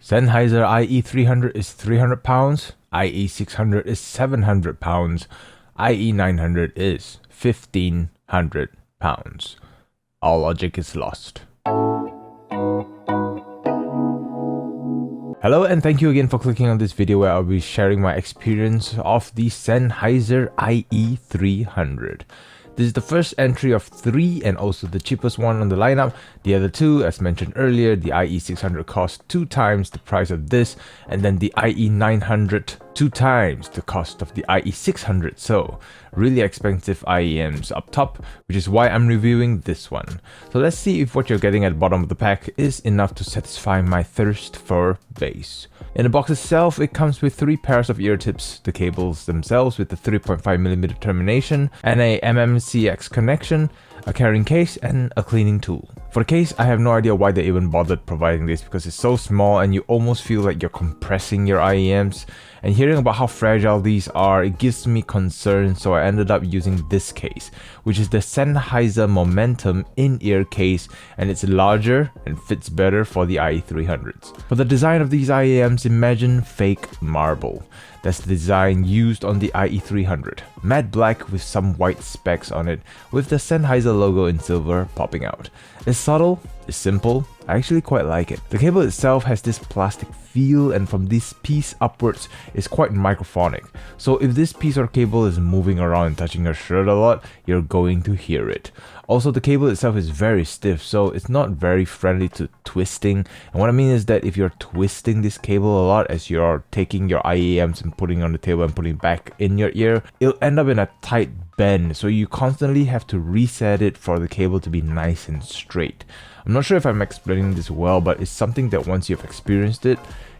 Sennheiser IE300 is £300, IE600 is £700, IE900 is £1,500. All logic is lost. Hello and thank you again for clicking on this video where I'll be sharing my experience of the Sennheiser IE300. This is the first entry of 3 and also the cheapest one on the lineup. The other two, as mentioned earlier, the IE600 cost 2 times the price of this, and then the IE900 2 times the cost of the IE600. So really expensive IEMs up top, which is why I'm reviewing this one. So let's see if what you're getting at the bottom of the pack is enough to satisfy my thirst for bass. In the box itself, it comes with 3 pairs of ear tips, the cables themselves with the 3.5mm termination, and a MMCX connection, a carrying case, and a cleaning tool. For the case, I have no idea why they even bothered providing this because it's so small and you almost feel like you're compressing your IEMs. And hearing about how fragile these are, it gives me concern, so I ended up using this case, which is the Sennheiser Momentum in-ear case, and it's larger and fits better for the IE300s. For the design of these IEMs, imagine fake marble. That's the design used on the IE300. Matte black with some white specks on it, with the Sennheiser logo in silver popping out. It's subtle, it's simple, I actually quite like it. The cable itself has this plastic feel, and from this piece upwards is quite microphonic. So if this piece or cable is moving around and touching your shirt a lot, you're going to hear it. Also, the cable itself is very stiff, so it's not very friendly to twisting. And what I mean is that if you're twisting this cable a lot as you're taking your IEMs and putting it on the table and putting it back in your ear, it'll end up in a tight bend, so you constantly have to reset it for the cable to be nice and straight. I'm not sure if I'm explaining this well, but it's something that once you've experienced it,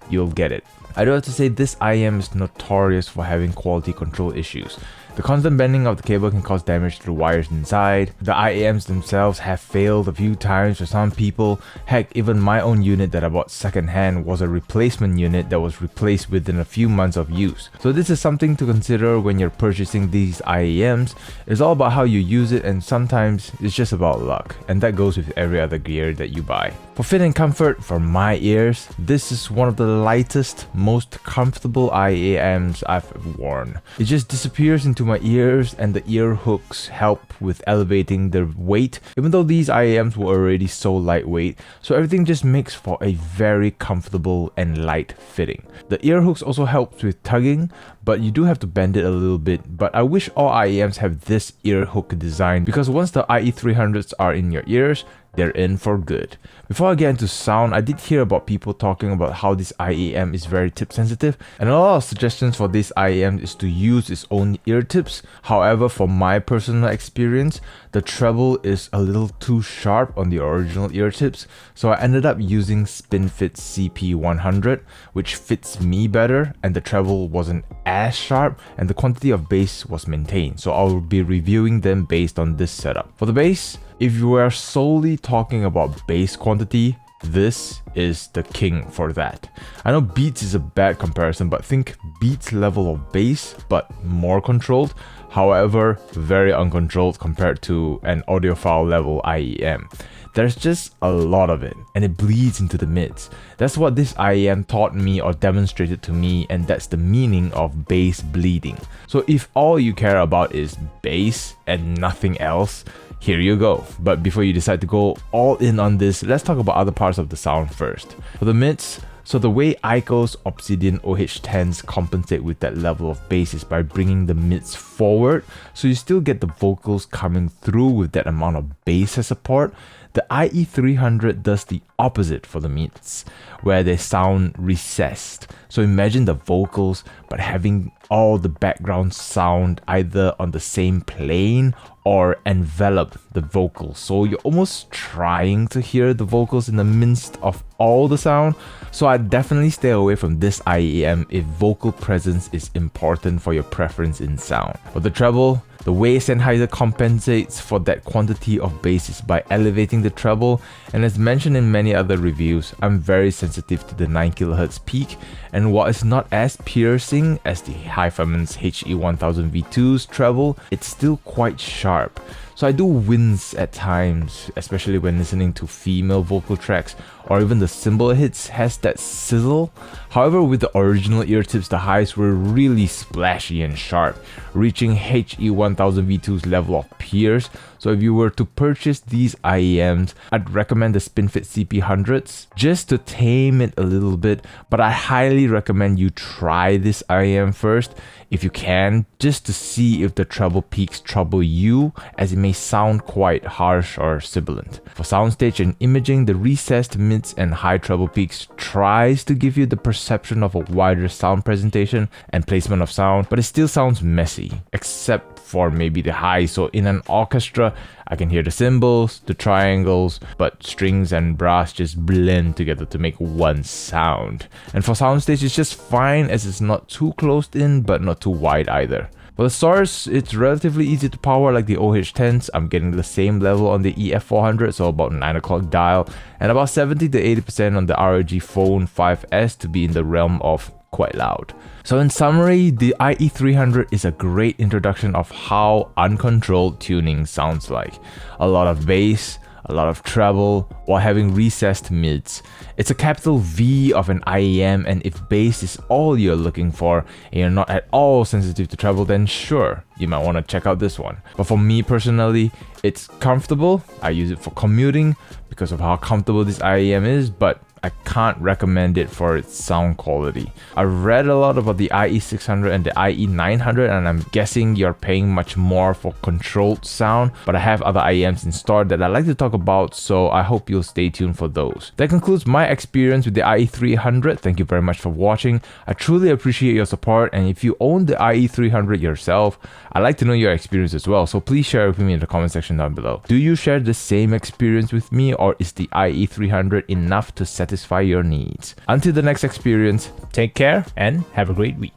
you'll get it. I do have to say this IEM is notorious for having quality control issues. The constant bending of the cable can cause damage to the wires inside. The IEMs themselves have failed a few times for some people. Heck, even my own unit that I bought secondhand was a replacement unit that was replaced within a few months of use. So this is something to consider when you're purchasing these IEMs. It's all about how you use it, and sometimes it's just about luck. And that goes with every other gear that you buy. For fit and comfort, for my ears, this is one of the lightest, most comfortable IEMs I've worn. It just disappears into my ears, and the ear hooks help with elevating the weight, even though these IEMs were already so lightweight, so everything just makes for a very comfortable and light fitting. The ear hooks also helps with tugging, but you do have to bend it a little bit. But I wish all IEMs have this ear hook design, because once the IE300s are in your ears, they're in for good. Before I get into sound, I did hear about people talking about how this IEM is very tip sensitive, and a lot of suggestions for this IEM is to use its own ear tips. However, for my personal experience, the treble is a little too sharp on the original ear tips, so I ended up using SpinFit's CP100, which fits me better, and the treble wasn't as sharp and the quantity of bass was maintained, so I'll be reviewing them based on this setup. For the bass, if you are solely talking about bass quantity, this is the king for that. I know Beats is a bad comparison, but think Beats level of bass, but more controlled. However, very uncontrolled compared to an audiophile level IEM. There's just a lot of it, and it bleeds into the mids. That's what this IEM taught me or demonstrated to me, and that's the meaning of bass bleeding. So if all you care about is bass and nothing else, here you go. But before you decide to go all in on this, let's talk about other parts of the sound first. For the mids, so the way Ico's Obsidian OH10s compensate with that level of bass is by bringing the mids forward, so you still get the vocals coming through with that amount of bass as support. The IE300 does the opposite for the mids, where they sound recessed. So imagine the vocals, but having all the background sound either on the same plane or envelop the vocals. So you're almost trying to hear the vocals in the midst of all the sound. So I'd definitely stay away from this IEM if vocal presence is important for your preference in sound. For the treble, the way Sennheiser compensates for that quantity of bass is by elevating the treble, and as mentioned in many other reviews, I'm very sensitive to the 9kHz peak, and while it's not as piercing as the HiFiMan's HE1000V2's treble, it's still quite sharp. So I do wince at times, especially when listening to female vocal tracks or even the cymbal hits has that sizzle. However, with the original Eartips, the highs were really splashy and sharp, reaching HE1000 V2's level of pierce. So if you were to purchase these IEMs, I'd recommend the SpinFit CP100s just to tame it a little bit, but I highly recommend you try this IEM first if you can, just to see if the treble peaks trouble you, as it may sound quite harsh or sibilant. For soundstage and imaging, the recessed mids and high treble peaks tries to give you the perception of a wider sound presentation and placement of sound, but it still sounds messy, except for maybe the high. So in an orchestra, I can hear the cymbals, the triangles, but strings and brass just blend together to make one sound. And for soundstage, it's just fine as it's not too closed in, but not too wide either. For the source, it's relatively easy to power like the OH10s. I'm getting the same level on the EF400, so about 9 o'clock dial, and about 70 to 80% on the ROG Phone 5S to be in the realm of quite loud. So in summary, the IE300 is a great introduction of how uncontrolled tuning sounds like. A lot of bass, a lot of treble, while having recessed mids. It's a capital V of an IEM, and if bass is all you're looking for and you're not at all sensitive to treble, then sure, you might want to check out this one. But for me personally, it's comfortable. I use it for commuting because of how comfortable this IEM is, but I can't recommend it for its sound quality. I read a lot about the IE600 and the IE900, and I'm guessing you're paying much more for controlled sound, but I have other IEMs in store that I'd like to talk about, so I hope you'll stay tuned for those. That concludes my experience with the IE300. Thank you very much for watching. I truly appreciate your support, and if you own the IE300 yourself, I'd like to know your experience as well, so please share it with me in the comment section down below. Do you share the same experience with me, or is the IE300 enough to satisfy your needs? Until the next experience, take care and have a great week.